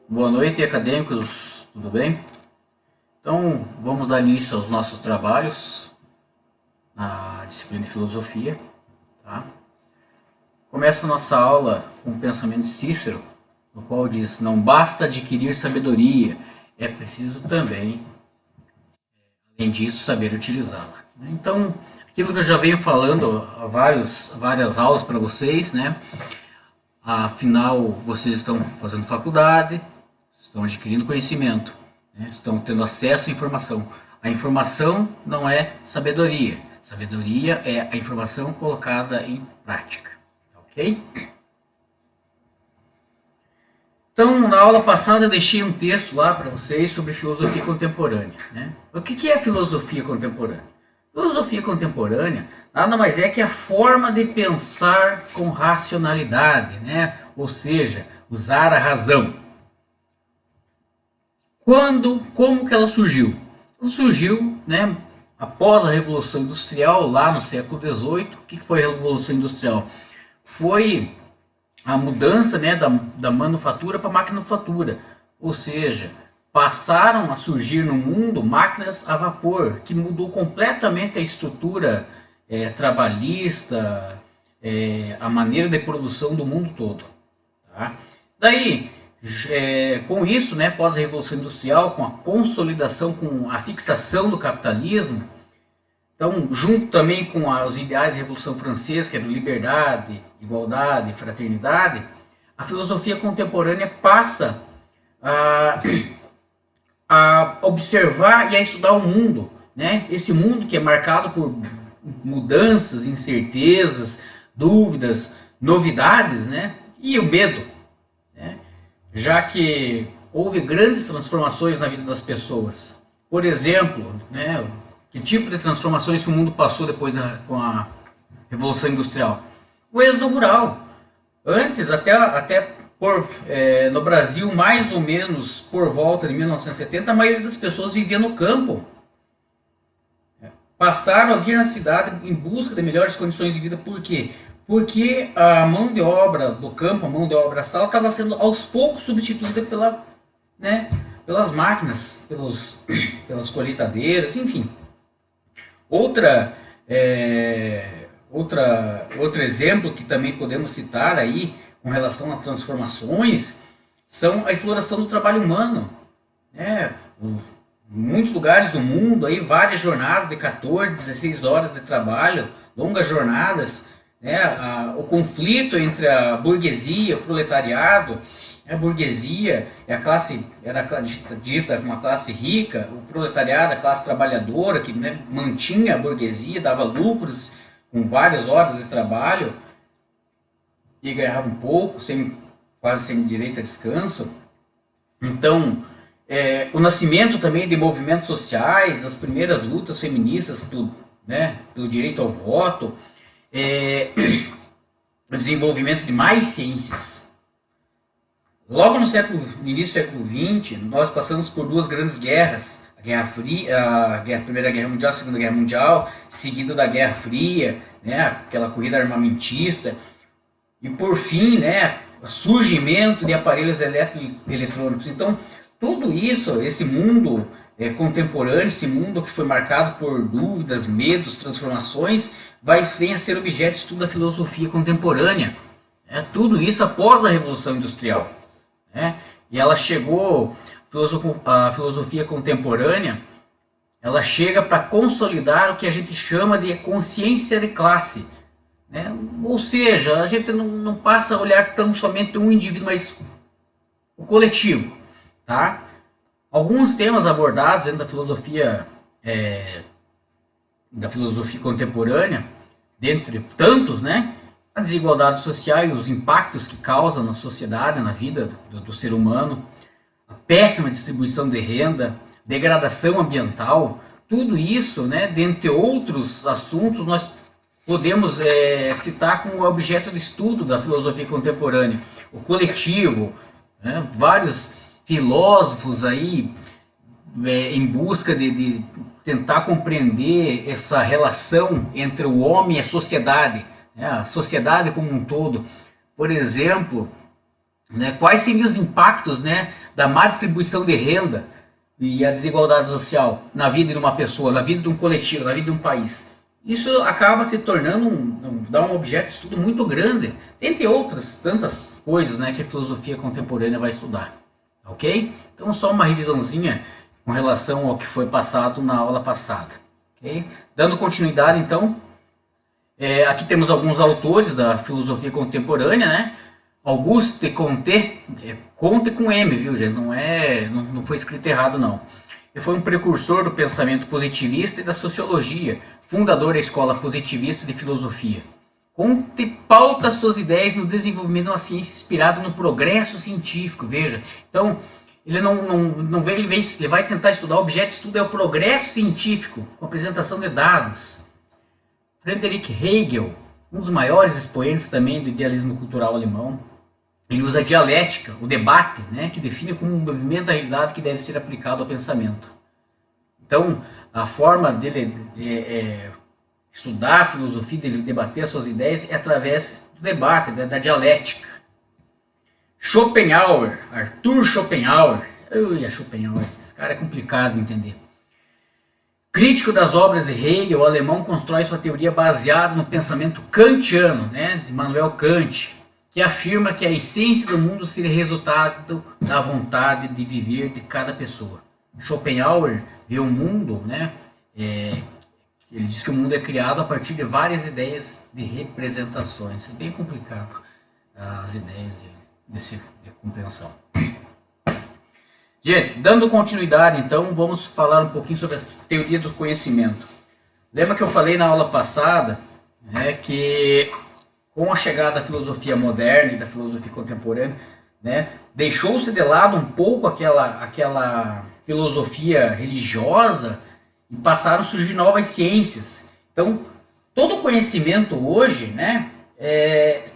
Boa noite, acadêmicos, tudo bem? Então, vamos dar início aos nossos trabalhos na disciplina de filosofia. Tá? Começa a nossa aula com o pensamento de Cícero, no qual diz: não basta adquirir sabedoria, é preciso também, além disso, saber utilizá-la. Então, aquilo que eu já venho falando há várias aulas para vocês, né? Afinal, vocês estão fazendo faculdade, estão adquirindo conhecimento, né? Estão tendo acesso à informação. A informação não é sabedoria. Sabedoria é a informação colocada em prática. Ok? Então, na aula passada eu deixei um texto lá para vocês sobre filosofia contemporânea. Né? O que é filosofia contemporânea? Filosofia contemporânea nada mais é que a forma de pensar com racionalidade, né? Ou seja, usar a razão. Como que ela surgiu? Ela surgiu, né, após a Revolução Industrial, lá no século XVIII. O que foi a Revolução Industrial? Foi a mudança, né, da manufatura para a maquinofatura, ou seja, passaram a surgir no mundo máquinas a vapor, que mudou completamente a estrutura trabalhista, a maneira de produção do mundo todo. Tá? Daí, com isso, né, pós a Revolução Industrial, com a consolidação, com a fixação do capitalismo, então, junto também com os ideais da Revolução Francesa, que eram liberdade, igualdade, fraternidade, a filosofia contemporânea passa a, a observar e a estudar o mundo, né? Esse mundo que é marcado por mudanças, incertezas, dúvidas, novidades, né? E o medo, né? Já que houve grandes transformações na vida das pessoas. Por exemplo, né, que tipo de transformações que o mundo passou depois com a Revolução Industrial? O êxodo rural. Antes, no Brasil, mais ou menos por volta de 1970, a maioria das pessoas vivia no campo. Passaram a vir na cidade em busca de melhores condições de vida. Por quê? Porque a mão de obra do campo, a mão de obra sal, estava sendo aos poucos substituída pelas máquinas, pelas colheitadeiras, enfim. Outro exemplo que também podemos citar aí com relação às transformações são a exploração do trabalho humano. Em muitos lugares do mundo, aí, várias jornadas de 14, 16 horas de trabalho, longas jornadas, né? O conflito entre a burguesia e o proletariado. A burguesia era dita como uma classe rica, o proletariado, a classe trabalhadora, que, né, mantinha a burguesia, dava lucros com várias horas de trabalho e ganhava um pouco, quase sem direito a descanso. Então, o nascimento também de movimentos sociais, as primeiras lutas feministas pelo direito ao voto, o desenvolvimento de mais ciências. Logo no início do século XX, nós passamos por duas grandes guerras, a Guerra Fria, a Primeira Guerra Mundial, a Segunda Guerra Mundial, seguido da Guerra Fria, né, aquela corrida armamentista, e por fim, né, o surgimento de aparelhos eletrônicos. Então, tudo isso, esse mundo contemporâneo, esse mundo que foi marcado por dúvidas, medos, transformações, vem a ser objeto de estudo da filosofia contemporânea. Tudo isso após a Revolução Industrial. E ela chegou, a filosofia contemporânea, ela chega para consolidar o que a gente chama de consciência de classe. Ou seja, a gente não passa a olhar tão somente um indivíduo, mas o coletivo. Tá? Alguns temas abordados dentro da filosofia contemporânea, dentre tantos, né? A desigualdade social e os impactos que causa na sociedade, na vida do ser humano, a péssima distribuição de renda, degradação ambiental, tudo isso, né, dentre outros assuntos, nós podemos citar como objeto de estudo da filosofia contemporânea. O coletivo, né, vários filósofos aí em busca de tentar compreender essa relação entre o homem e a sociedade como um todo. Por exemplo, né, quais seriam os impactos, né, da má distribuição de renda e a desigualdade social na vida de uma pessoa, na vida de um coletivo, na vida de um país. Isso acaba se tornando um objeto de estudo muito grande, entre outras tantas coisas, né, que a filosofia contemporânea vai estudar. Ok? Então, só uma revisãozinha com relação ao que foi passado na aula passada. Okay? Dando continuidade, então, aqui temos alguns autores da filosofia contemporânea, né? Auguste Comte, Comte com M, viu, gente? Não foi escrito errado, não. Ele foi um precursor do pensamento positivista e da sociologia, fundador da escola positivista de filosofia. Comte pauta suas ideias no desenvolvimento de uma ciência inspirada no progresso científico, veja. Então, ele não vem, ele vai tentar estudar, o objeto de estudo é o progresso científico, com apresentação de dados. Friedrich Hegel, um dos maiores expoentes também do idealismo cultural alemão, ele usa a dialética, o debate, né, que define como um movimento da realidade que deve ser aplicado ao pensamento. Então, a forma dele estudar a filosofia, dele debater as suas ideias, é através do debate, da dialética. Schopenhauer, Arthur Schopenhauer, Schopenhauer, esse cara é complicado de entender. Crítico das obras de Hegel, o alemão constrói sua teoria baseada no pensamento kantiano, né, de Immanuel Kant, que afirma que a essência do mundo seria resultado da vontade de viver de cada pessoa. Schopenhauer vê o mundo, né, ele diz que o mundo é criado a partir de várias ideias de representações. É bem complicado as ideias dessa compreensão. Gente, dando continuidade, então, vamos falar um pouquinho sobre a teoria do conhecimento. Lembra que eu falei na aula passada, né, que com a chegada da filosofia moderna e da filosofia contemporânea, né, deixou-se de lado um pouco aquela filosofia religiosa e passaram a surgir novas ciências. Então, todo conhecimento hoje, né,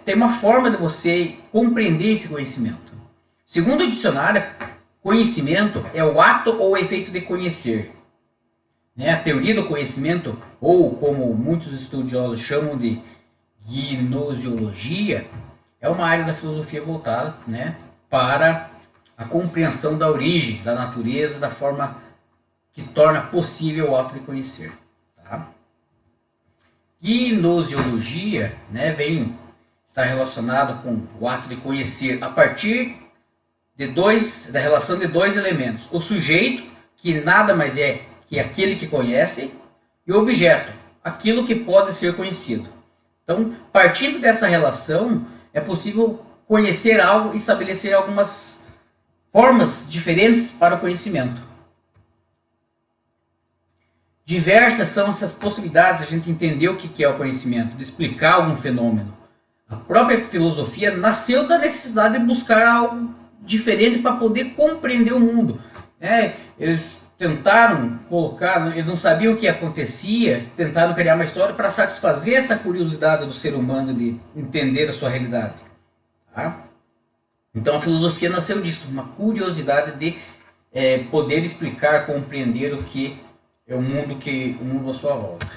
tem uma forma de você compreender esse conhecimento. Segundo o dicionário, conhecimento é o ato ou o efeito de conhecer. A teoria do conhecimento, ou como muitos estudiosos chamam de gnosiologia, é uma área da filosofia voltada, né, para a compreensão da origem, da natureza, da forma que torna possível o ato de conhecer. Tá? Gnosiologia, né, está relacionado com o ato de conhecer a partir da relação de dois elementos. O sujeito, que nada mais é que aquele que conhece, e o objeto, aquilo que pode ser conhecido. Então, partindo dessa relação, é possível conhecer algo e estabelecer algumas formas diferentes para o conhecimento. Diversas são essas possibilidades de a gente entender o que é o conhecimento, de explicar algum fenômeno. A própria filosofia nasceu da necessidade de buscar algo diferente para poder compreender o mundo. Eles tentaram colocar, eles não sabiam o que acontecia, tentaram criar uma história para satisfazer essa curiosidade do ser humano de entender a sua realidade. Tá? Então a filosofia nasceu disso, uma curiosidade de poder explicar, compreender o que é o mundo à sua volta.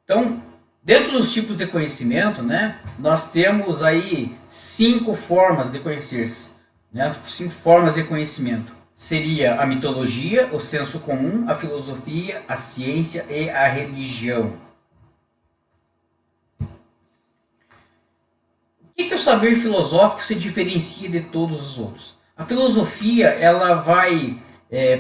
Então, dentro dos tipos de conhecimento, né, nós temos aí 5 formas de conhecer-se, né, 5 formas de conhecimento. Seria a mitologia, o senso comum, a filosofia, a ciência e a religião. O que o saber filosófico se diferencia de todos os outros? A filosofia, ela vai,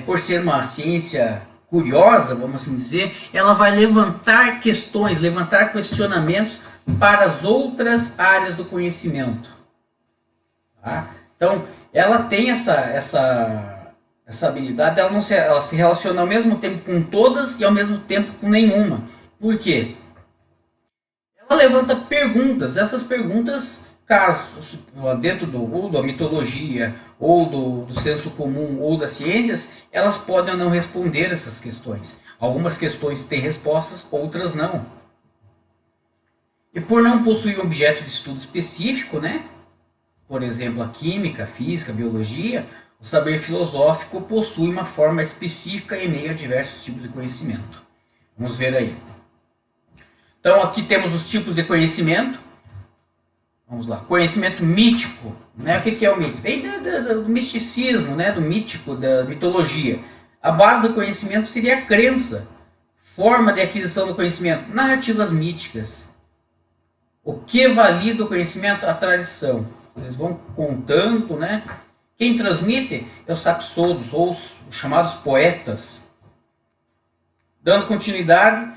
por ser uma ciência curiosa, vamos assim dizer, ela vai levantar questões, levantar questionamentos para as outras áreas do conhecimento. Tá? Então, ela tem essa habilidade, ela se relaciona ao mesmo tempo com todas e ao mesmo tempo com nenhuma. Por quê? Ela levanta perguntas. Essas perguntas, caso dentro da mitologia, ou do senso comum, ou das ciências, elas podem ou não responder essas questões. Algumas questões têm respostas, outras não. E por não possuir um objeto de estudo específico, né? Por exemplo, a química, a física, a biologia, o saber filosófico possui uma forma específica em meio a diversos tipos de conhecimento. Vamos ver aí. Então, aqui temos os tipos de conhecimento. Vamos lá. Conhecimento mítico. Né? O que é o mítico? Vem do misticismo, né? Do mítico, da mitologia. A base do conhecimento seria a crença. Forma de aquisição do conhecimento. Narrativas míticas. O que valida o conhecimento? A tradição. Eles vão contando, né? Quem transmite é os sapsoudos, ou os chamados poetas. Dando continuidade,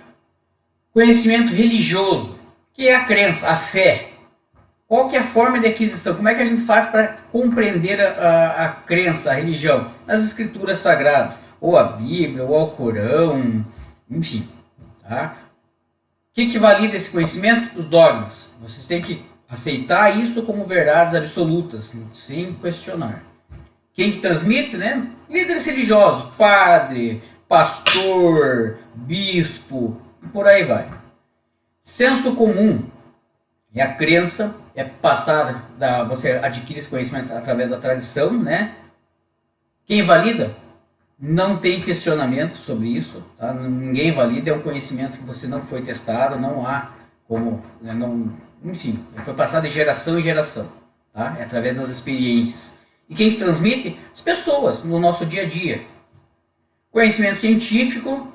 conhecimento religioso, que é a crença, a fé. Qual que é a forma de aquisição? Como é que a gente faz para compreender a crença, a religião? As escrituras sagradas, ou a Bíblia, ou o Alcorão, enfim. Tá? O que valida esse conhecimento? Os dogmas. Vocês têm que aceitar isso como verdades absolutas, sem questionar. Quem que transmite? Né? Líderes religiosos, padre, pastor, bispo, e por aí vai. Senso comum é a crença, é passada, você adquire esse conhecimento através da tradição, né? Quem valida? Não tem questionamento sobre isso, tá? Ninguém valida, é um conhecimento que você não foi testado, não há como, né, não, enfim, foi passado de geração em geração, tá? É através das experiências. E quem que transmite? As pessoas, no nosso dia a dia. Conhecimento científico,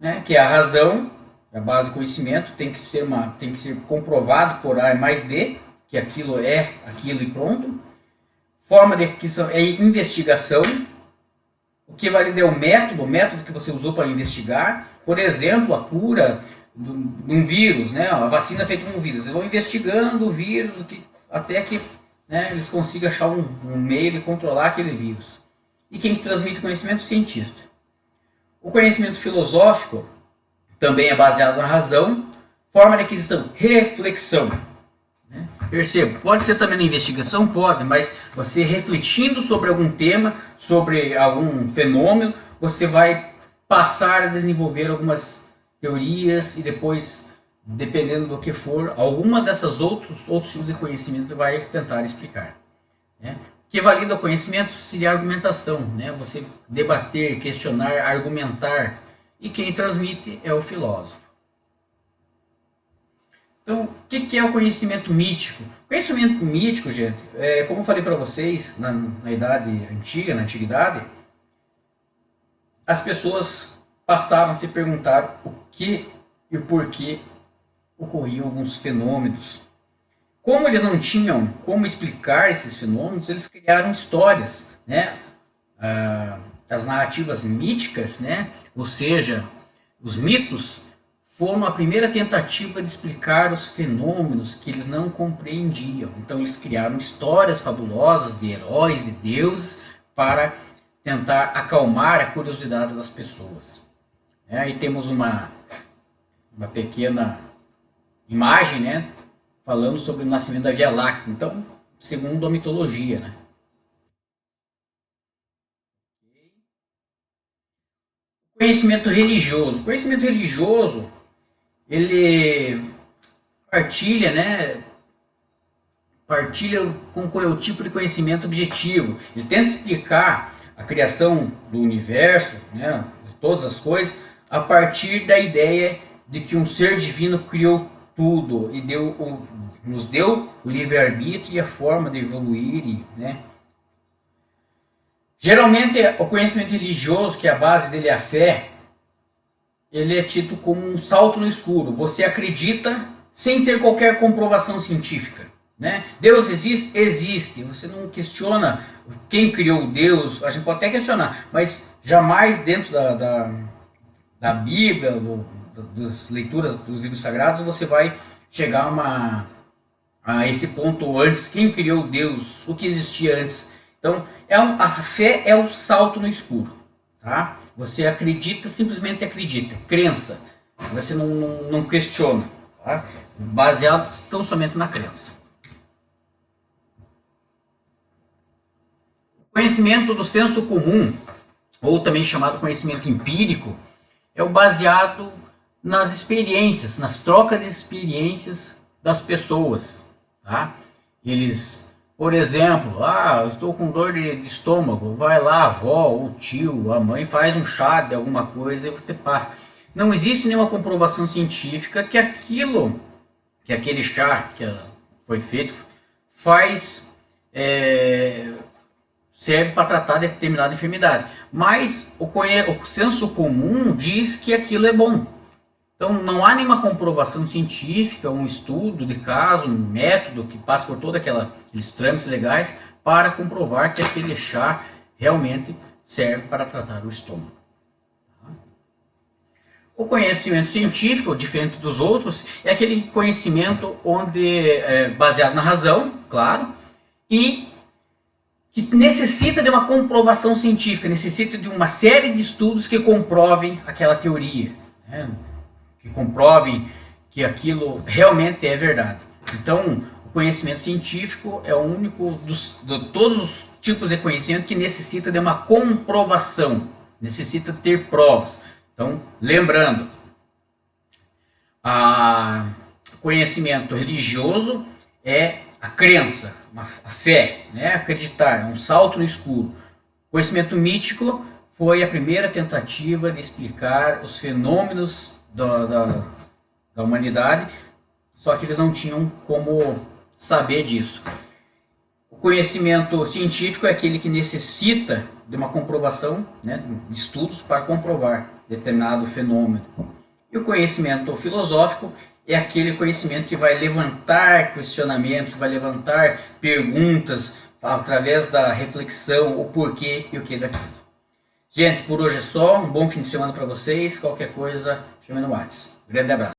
né, que é a razão, a base do conhecimento, tem que ser comprovado por A mais B, que aquilo é aquilo e pronto. Forma de aquisição é investigação. O que valida é o método que você usou para investigar. Por exemplo, a cura de um vírus, né, a vacina feita com um vírus. Eles vão investigando o vírus até que, né, eles consigam achar um meio de controlar aquele vírus. E quem transmite conhecimento? O cientista. O conhecimento filosófico também é baseado na razão. Forma de aquisição, reflexão. Né? Perceba, pode ser também na investigação, pode, mas você refletindo sobre algum tema, sobre algum fenômeno, você vai passar a desenvolver algumas teorias e depois, dependendo do que for, alguma dessas outros tipos de conhecimento você vai tentar explicar. Né? O que valida o conhecimento seria a argumentação, né? Você debater, questionar, argumentar. E quem transmite é o filósofo. Então, o que é o conhecimento mítico? O conhecimento mítico, gente, como eu falei para vocês na idade antiga, na antiguidade, as pessoas passaram a se perguntar o que e o porquê ocorriam alguns fenômenos. Como eles não tinham como explicar esses fenômenos, eles criaram histórias, né? As narrativas míticas, né? Ou seja, os mitos, foram a primeira tentativa de explicar os fenômenos que eles não compreendiam. Então eles criaram histórias fabulosas de heróis, de deuses, para tentar acalmar a curiosidade das pessoas. Aí temos uma pequena imagem, né, falando sobre o nascimento da Via Láctea. Então, segundo a mitologia, né? Conhecimento religioso. O conhecimento religioso, ele partilha, né? Partilha com o tipo de conhecimento objetivo. Ele tenta explicar a criação do universo, né? De todas as coisas, a partir da ideia de que um ser divino criou tudo e nos deu o livre-arbítrio e a forma de evoluir, né? Geralmente, o conhecimento religioso, que a base dele é a fé, ele é tido como um salto no escuro. Você acredita sem ter qualquer comprovação científica. Né? Deus existe? Existe. Você não questiona quem criou Deus. A gente pode até questionar, mas jamais dentro da Bíblia, das leituras dos livros sagrados, você vai chegar a esse ponto antes. Quem criou Deus? O que existia antes? Então, a fé é o salto no escuro. Tá? Você acredita, simplesmente acredita. Crença. Você não questiona. Tá? Baseado tão somente na crença. Conhecimento do senso comum, ou também chamado conhecimento empírico, é o baseado nas experiências, nas trocas de experiências das pessoas. Tá? Eles... Por exemplo, eu estou com dor de estômago, vai lá a avó, o tio, a mãe faz um chá de alguma coisa e você passa. Não existe nenhuma comprovação científica que aquele chá, que foi feito, serve para tratar determinada enfermidade. Mas o senso comum diz que aquilo é bom. Então não há nenhuma comprovação científica, um estudo de caso, um método que passe por todos aqueles trâmites legais para comprovar que aquele chá realmente serve para tratar o estômago. O conhecimento científico, diferente dos outros, é aquele conhecimento onde é baseado na razão, claro, e que necessita de uma comprovação científica, necessita de uma série de estudos que comprovem aquela teoria, né? Que comprovem que aquilo realmente é verdade. Então, o conhecimento científico é o único de todos os tipos de conhecimento que necessita de uma comprovação, necessita ter provas. Então, lembrando, o conhecimento religioso é a crença, a fé, né? Acreditar, é um salto no escuro. O conhecimento mítico foi a primeira tentativa de explicar os fenômenos da humanidade, só que eles não tinham como saber disso. O conhecimento científico é aquele que necessita de uma comprovação, né, de estudos para comprovar determinado fenômeno. E o conhecimento filosófico é aquele conhecimento que vai levantar questionamentos, vai levantar perguntas através da reflexão, o porquê e o que daquilo. Gente, por hoje é só. Um bom fim de semana para vocês. Qualquer coisa, chame no WhatsApp. Grande abraço.